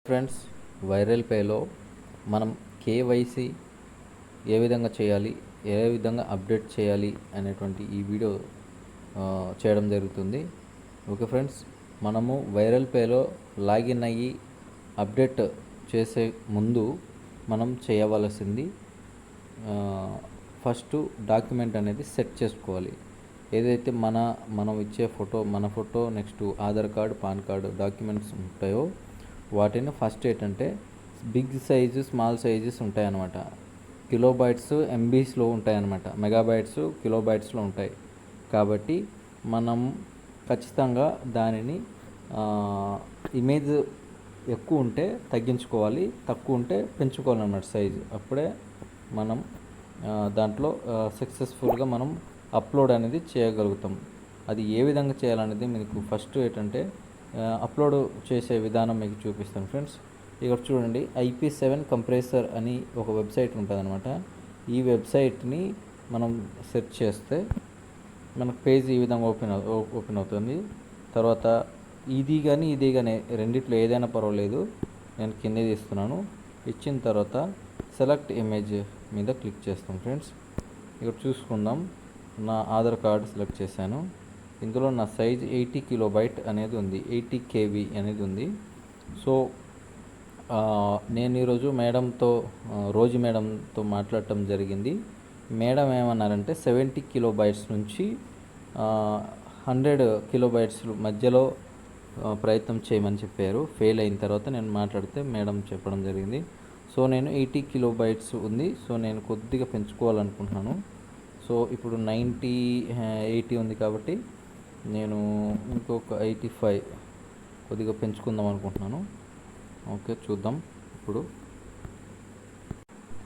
Friends, viral పేలో మనం KYC ఏ విధంగా చేయాలి, ఏ విధంగా అప్డేట్ చేయాలి అనేటువంటి ఈ వీడియో చేయడం జరుగుతుంది. ఓకే ఫ్రెండ్స్, మనము వైరల్ పేలో లాగిన్ అయ్యి అప్డేట్ చేసే ముందు మనం చేయవలసింది ఫస్ట్ డాక్యుమెంట్ అనేది సెట్ చేసుకోవాలి. ఏదైతే మనం ఇచ్చే మన photo next Aadhaar card, pan card documents ఉంటాయో వాటిని ఫస్ట్ ఏంటంటే బిగ్ సైజు, స్మాల్ సైజెస్ ఉంటాయన్నమాట. కిలోబైట్స్ ఎంబీస్లో ఉంటాయన్నమాట, మెగాబైట్స్ కిలోబైట్స్లో ఉంటాయి. కాబట్టి మనం ఖచ్చితంగా దానిని ఇమేజ్ ఎక్కువ ఉంటే తగ్గించుకోవాలి, తక్కువ ఉంటే పెంచుకోవాలన్నమాట సైజు. అప్పుడే మనం దాంట్లో సక్సెస్ఫుల్గా మనం అప్లోడ్ అనేది చేయగలుగుతాం. అది ఏ విధంగా చేయాలనేది మీకు ఫస్ట్ ఏంటంటే అప్లోడ్ చేసే విధానం మీకు చూపిస్తాను ఫ్రెండ్స్. ఇక్కడ చూడండి, IP7 కంప్రెసర్ అని ఒక వెబ్సైట్ ఉంటుంది అనమాట. ఈ వెబ్సైట్ని మనం సెర్చ్ చేస్తే మనకు పేజ్ ఈ విధంగా ఓపెన్ అవుతుంది. తర్వాత ఇది కానీ రెండిట్లో ఏదైనా పర్వాలేదు. నేను కింద తీస్తున్నాను. ఇచ్చిన తర్వాత సెలెక్ట్ ఇమేజ్ మీద క్లిక్ చేస్తాం ఫ్రెండ్స్. ఇక్కడ చూసుకుందాం, నా ఆధార్ కార్డు సెలెక్ట్ చేశాను. ఇందులో నా సైజ్ 80 కిలోబైట్ అనేది ఉంది, 80 KB అనేది ఉంది. సో నేను ఈరోజు రోజు మేడంతో మాట్లాడటం జరిగింది. మేడం ఏమన్నారంటే 70 కిలోబైట్స్ నుంచి 100 కిలోబైట్స్ మధ్యలో ప్రయత్నం చేయమని చెప్పారు. ఫెయిల్ అయిన తర్వాత నేను మాట్లాడితే మేడం చెప్పడం జరిగింది. సో నేను 80 కిలోబైట్స్ ఉంది. సో నేను కొద్దిగా పెంచుకోవాలనుకుంటున్నాను. సో ఇప్పుడు 80 ఉంది కాబట్టి నేను ఇంకొక 85 కొద్దిగా పెంచుకుందాం అనుకుంటున్నాను. ఓకే, చూద్దాం ఇప్పుడు.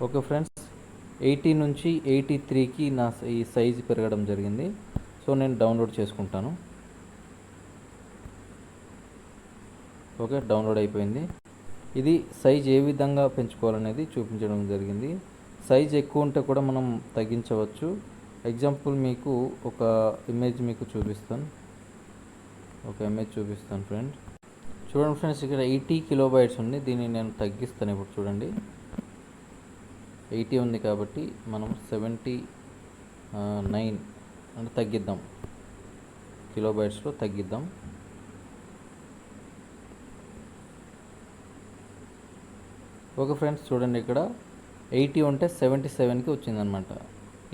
ఓకే ఫ్రెండ్స్, 80 నుంచి 83కి నా ఈ సైజు పెరగడం జరిగింది. సో నేను డౌన్లోడ్ చేసుకుంటాను. ఓకే, డౌన్లోడ్ అయిపోయింది. ఇది సైజ్ ఏ విధంగా పెంచుకోవాలనేది చూపించడం జరిగింది. సైజ్ ఎక్కువ ఉంటే కూడా మనం తగ్గించవచ్చు. ఎగ్జాంపుల్ మీకు ఒక ఇమేజ్ మీకు చూపిస్తాను. ఫ్రెండ్, చూడండి ఫ్రెండ్స్, ఇక్కడ 80 కిలోబైట్స్ ఉంది. దీన్ని నేను తగ్గిస్తాను. ఇప్పుడు చూడండి, 80 ఉంది కాబట్టి మనం 79 అంటే తగ్గిద్దాం, కిలోబైట్స్లో తగ్గిద్దాం. ఓకే ఫ్రెండ్స్, చూడండి, ఇక్కడ 80 ఉంటే 77కి వచ్చిందనమాట.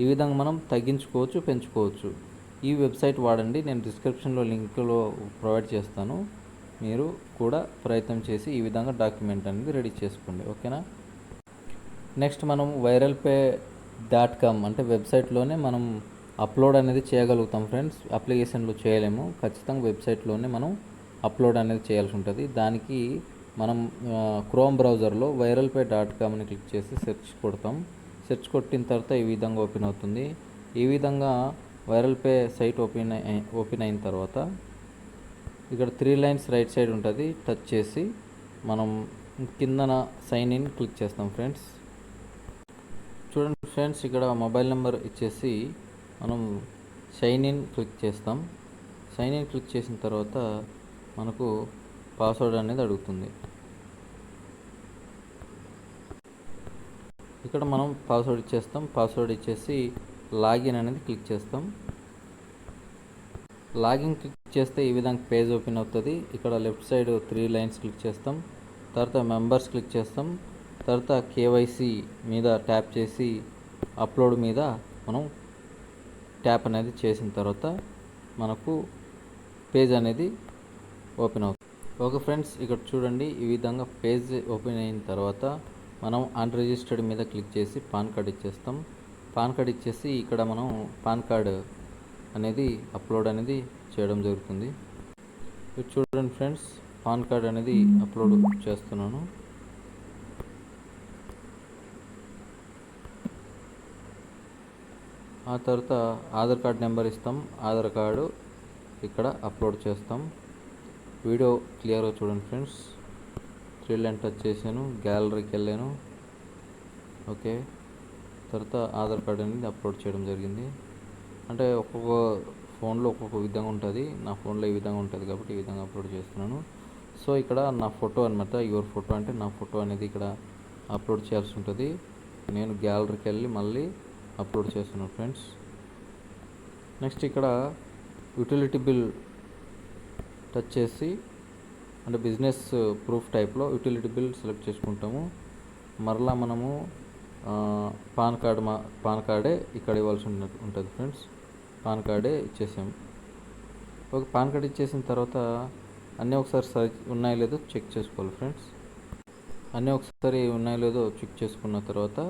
ఈ విధంగా మనం తగ్గించుకోవచ్చు, పెంచుకోవచ్చు. ఈ వెబ్సైట్ వాడండి. నేను డిస్క్రిప్షన్లో లింక్లో ప్రొవైడ్ చేస్తాను. మీరు కూడా ప్రయత్నం చేసి ఈ విధంగా డాక్యుమెంట్ అనేది రెడీ చేసుకోండి. ఓకేనా. నెక్స్ట్ మనం viralpay.com అంటే వెబ్సైట్లోనే మనం అప్లోడ్ అనేది చేయగలుగుతాం ఫ్రెండ్స్. అప్లికేషన్లో చేయలేము. ఖచ్చితంగా వెబ్సైట్లోనే మనం అప్లోడ్ అనేది చేయాల్సి ఉంటుంది. దానికి మనం క్రోమ్ బ్రౌజర్లో viralpay.com అని క్లిక్ చేసి సెర్చ్ కొడతాం. సెర్చ్ కొట్టిన తర్వాత ఈ విధంగా ఓపెన్ అవుతుంది. ఈ విధంగా వైరల్పే సైట్ ఓపెన్ అయిన తర్వాత ఇక్కడ 3 లైన్స్ రైట్ సైడ్ ఉంటుంది. టచ్ చేసి మనం కిందన సైన్ ఇన్ క్లిక్ చేస్తాం ఫ్రెండ్స్. చూడండి ఫ్రెండ్స్, ఇక్కడ మొబైల్ నెంబర్ ఇచ్చేసి మనం సైన్ ఇన్ క్లిక్ చేస్తాం. సైన్ ఇన్ క్లిక్ చేసిన తర్వాత మనకు పాస్వర్డ్ అనేది అడుగుతుంది. ఇక్కడ మనం పాస్వర్డ్ ఇచ్చేస్తాం. పాస్వర్డ్ ఇచ్చేసి లాగిన్ అనేది క్లిక్ చేస్తాం. లాగిన్ క్లిక్ చేస్తే ఈ విధంగా పేజ్ ఓపెన్ అవుతుంది. ఇక్కడ లెఫ్ట్ సైడ్ 3 లైన్స్ క్లిక్ చేస్తాం. తర్వాత మెంబర్స్ క్లిక్ చేస్తాం. తర్వాత కేవైసీ మీద ట్యాప్ చేసి అప్లోడ్ మీద మనం ట్యాప్ అనేది చేసిన తర్వాత మనకు పేజ్ అనేది ఓపెన్ అవుతుంది. ఓకే ఫ్రెండ్స్, ఇక్కడ చూడండి, ఈ విధంగా పేజ్ ఓపెన్ అయిన తర్వాత మనం అన్రిజిస్టర్డ్ మీద క్లిక్ చేసి పాన్ కార్డ్ ఇచ్చేస్తాం. పాన్ కార్డ్ ఇచ్చేసి ఇక్కడ మనం పాన్ కార్డ్ అనేది అప్లోడ్ అనేది చేయడం జరుగుతుంది. చూడండి ఫ్రెండ్స్, పాన్ కార్డ్ అనేది అప్లోడ్ చేస్తున్నాను. ఆ తర్వాత ఆధార్ కార్డ్ నెంబర్ ఇస్తాం. ఆధార్ కార్డు ఇక్కడ అప్లోడ్ చేస్తాం. వీడియో క్లియర్గా చూడండి ఫ్రెండ్స్. 3 లైన్ టచ్ చేశాను, గ్యాలరీకి వెళ్ళాను. ఓకే, తర్వాత ఆధార్ కార్డ్ అనేది అప్లోడ్ చేయడం జరిగింది. అంటే ఒక్కొక్క ఫోన్లో ఒక్కొక్క విధంగా ఉంటుంది. నా ఫోన్లో ఈ విధంగా ఉంటుంది కాబట్టి ఈ విధంగా అప్లోడ్ చేస్తున్నాను. సో ఇక్కడ నా ఫోటో అనమాట, యువర్ ఫోటో అంటే నా ఫోటో అనేది ఇక్కడ అప్లోడ్ చేయాల్సి ఉంటుంది. నేను గ్యాలరీకి వెళ్ళి మళ్ళీ అప్లోడ్ చేస్తున్నాను ఫ్రెండ్స్. నెక్స్ట్ ఇక్కడ యూటిలిటీ బిల్ టచ్ చేసి అంటే బిజినెస్ ప్రూఫ్ టైప్లో యూటిలిటీ బిల్ సెలెక్ట్ చేసుకుంటాము. మరలా మనము పాన్ కార్డే ఇక్కడ ఇవ్వాల్సి ఉంటుంది ఫ్రెండ్స్. పాన్ కార్డే ఇచ్చేసాము. ఓకే, పాన్ కార్డ్ ఇచ్చేసిన తర్వాత అన్నీ ఒకసారి ఉన్నాయో లేదో చెక్ చేసుకోవాలి ఫ్రెండ్స్. అన్నీ ఒకసారి ఉన్నాయో లేదో చెక్ చేసుకున్న తర్వాత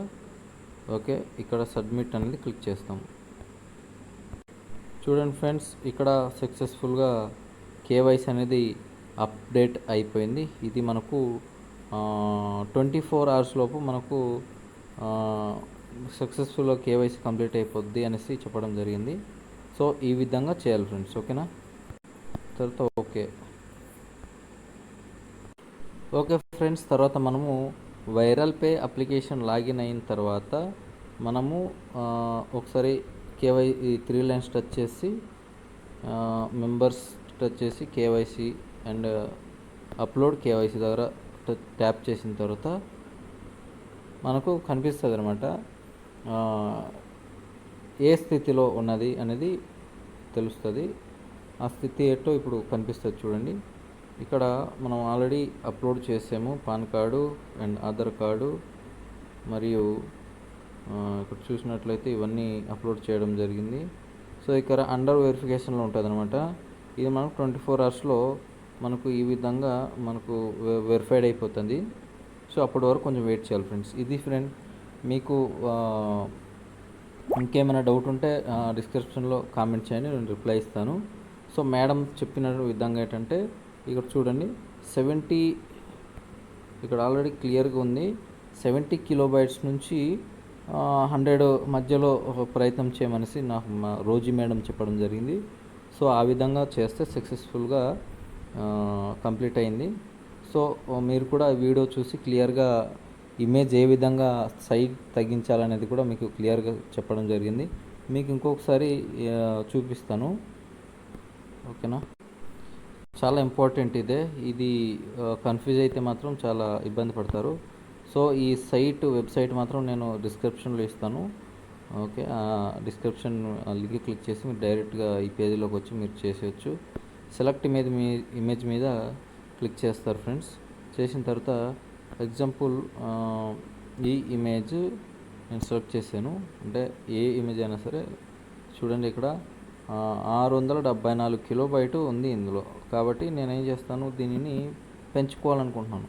ఓకే, ఇక్కడ సబ్మిట్ అనేది క్లిక్ చేస్తాం. చూడండి ఫ్రెండ్స్, ఇక్కడ సక్సెస్ఫుల్గా కేవైసీ అనేది అప్డేట్ అయిపోయింది. ఇది మనకు 24 hours లోపు మనకు సక్సెస్ఫుల్గా కేవైసీ కంప్లీట్ అయిపోద్ది అనేసి చెప్పడం జరిగింది. సో ఈ విధంగా చేయాలి ఫ్రెండ్స్. ఓకేనా, తర్వాత ఓకే ఫ్రెండ్స్, తర్వాత మనము వైరల్ పే అప్లికేషన్ లాగిన్ అయిన తర్వాత మనము ఒకసారి ఈ 3 lines టచ్ చేసి మెంబర్స్ టచ్ చేసి కేవైసీ అండ్ అప్లోడ్ కేవైసీ దగ్గర ట్యాప్ చేసిన తర్వాత మనకు కనిపిస్తుంది అనమాట ఏ స్థితిలో ఉన్నది అనేది తెలుస్తుంది. ఆ స్థితి ఏంటో ఇప్పుడు కనిపిస్తుంది చూడండి. ఇక్కడ మనం ఆల్రెడీ అప్లోడ్ చేసాము pan card and Aadhaar card, మరియు ఇక్కడ చూసినట్లయితే ఇవన్నీ అప్లోడ్ చేయడం జరిగింది. సో ఇక్కడ అండర్ వెరిఫికేషన్లో ఉంటుంది అనమాట. ఇది మనకు 24 hours మనకు ఈ విధంగా మనకు వెరిఫైడ్ అయిపోతుంది. సో అప్పటి వరకు కొంచెం వెయిట్ చేయాలి ఫ్రెండ్స్. ఇది ఫ్రెండ్, మీకు ఇంకేమైనా డౌట్ ఉంటే డిస్క్రిప్షన్లో కామెంట్ చేయండి, నేను రిప్లై ఇస్తాను. సో మేడం చెప్పిన విధంగా ఏంటంటే ఇక్కడ చూడండి 70, ఇక్కడ ఆల్రెడీ క్లియర్గా ఉంది 70 kilobytes నుంచి 100 మధ్యలో ప్రయత్నం చేయమనేసి నాకు మా రోజీ మేడం చెప్పడం జరిగింది. సో ఆ విధంగా చేస్తే సక్సెస్ఫుల్గా కంప్లీట్ అయింది. సో మీరు కూడా వీడియో చూసి క్లియర్గా ఇమేజ్ ఏ విధంగా సైజ్ తగ్గించాలనేది కూడా మీకు క్లియర్గా చెప్పడం జరిగింది. మీకు ఇంకొకసారి చూపిస్తాను. ఓకేనా, చాలా ఇంపార్టెంట్ ఇది కన్ఫ్యూజ్ అయితే మాత్రం చాలా ఇబ్బంది పడతారు. సో ఈ వెబ్సైట్ మాత్రం నేను డిస్క్రిప్షన్లో ఇస్తాను. ఓకే, డిస్క్రిప్షన్ లింక్ క్లిక్ చేసి మీరు డైరెక్ట్గా ఈ పేజీలోకి వచ్చి మీరు చేసేయచ్చు. సెలెక్ట్ ఇమేజ్ మీద క్లిక్ చేస్తారు ఫ్రెండ్స్. చేసిన తర్వాత ఎగ్జాంపుల్ ఈ ఇమేజ్ నేను సెలెక్ట్ చేశాను. అంటే ఏ ఇమేజ్ అయినా సరే చూడండి, ఇక్కడ 674 kilobyte ఉంది ఇందులో. కాబట్టి నేనేం చేస్తాను, దీనిని పెంచుకోవాలనుకుంటున్నాను.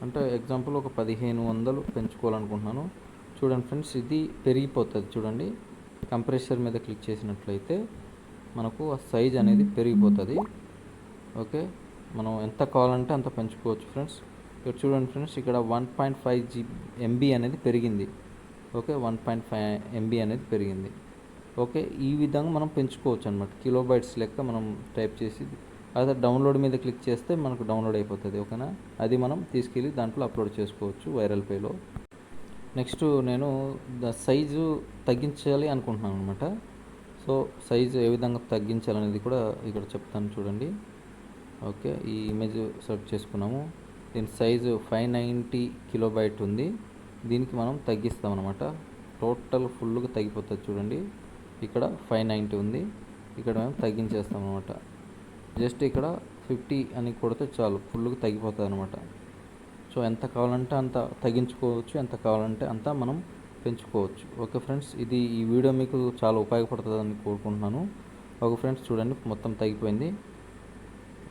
అంటే ఎగ్జాంపుల్ ఒక 1500 పెంచుకోవాలనుకుంటున్నాను. చూడండి ఫ్రెండ్స్, ఇది పెరిగిపోతుంది. చూడండి, కంప్రెసర్ మీద క్లిక్ చేసినట్లయితే మనకు ఆ సైజ్ అనేది పెరిగిపోతుంది. ఓకే, మనం ఎంత కావాలంటే అంత పెంచుకోవచ్చు ఫ్రెండ్స్. ఇక్కడ చూడండి ఫ్రెండ్స్, ఇక్కడ 1.5 MB అనేది పెరిగింది. ఓకే, 1.5 MB అనేది పెరిగింది. ఓకే, ఈ విధంగా మనం పెంచుకోవచ్చు అనమాట. కిలోబైట్స్ లెక్క మనం టైప్ చేసి అదే డౌన్లోడ్ మీద క్లిక్ చేస్తే మనకు డౌన్లోడ్ అయిపోతుంది. ఓకేనా, అది మనం తీసుకెళ్ళి దాంట్లో అప్లోడ్ చేసుకోవచ్చు వైరల్ పేలో. నెక్స్ట్ నేను సైజు తగ్గించాలి అనుకుంటున్నాను అనమాట. సో సైజు ఏ విధంగా తగ్గించాలనేది కూడా ఇక్కడ చెప్తాను చూడండి. ఓకే, ఈ ఇమేజ్ సెలెక్ట్ చేసుకున్నాము. దీని సైజు 590 kilobyte ఉంది. దీనికి మనం తగ్గిస్తాం అనమాట. టోటల్ ఫుల్గా తగ్గిపోతుంది చూడండి. ఇక్కడ 590 ఉంది, ఇక్కడ మేము తగ్గించేస్తాం అనమాట. జస్ట్ ఇక్కడ 50 అని కొడితే చాలు, ఫుల్గా తగ్గిపోతుంది అనమాట. సో ఎంత కావాలంటే అంత తగ్గించుకోవచ్చు, ఎంత కావాలంటే అంత మనం పెంచుకోవచ్చు. ఓకే ఫ్రెండ్స్, ఈ వీడియో మీకు చాలా ఉపయోగపడుతుందని కోరుకుంటున్నాను. ఓకే ఫ్రెండ్స్, చూడండి మొత్తం తగ్గిపోయింది.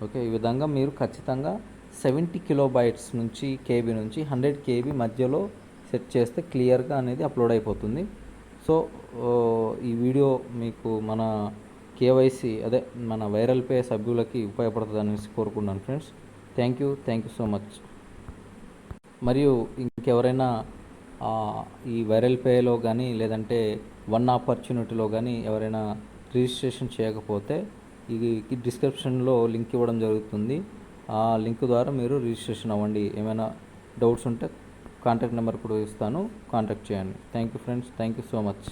ఓకే, ఈ విధంగా మీరు ఖచ్చితంగా 70 kilobytes నుంచి కేబీ నుంచి 100 KB మధ్యలో సెట్ చేస్తే క్లియర్గా అనేది అప్లోడ్ అయిపోతుంది. సో ఈ వీడియో మీకు మన కేవైసీ మన వైరల్ పే సభ్యులకి ఉపయోగపడుతుంది అనేసి కోరుకుంటున్నాను friends. Thank you so much. మరియు ఇంకెవరైనా ఈ వైరల్ పేలో కానీ లేదంటే వన్ ఆపర్చునిటీలో కానీ ఎవరైనా రిజిస్ట్రేషన్ చేయకపోతే ఈ డిస్క్రిప్షన్లో లింక్ ఇవ్వడం జరుగుతుంది. ఆ లింక్ ద్వారా మీరు రిజిస్ట్రేషన్ అవ్వండి. ఏమైనా డౌట్స్ ఉంటే కాంటాక్ట్ నెంబర్ కూడా ఇస్తాను, కాంటాక్ట్ చేయండి. Thank you friends, thank you so much.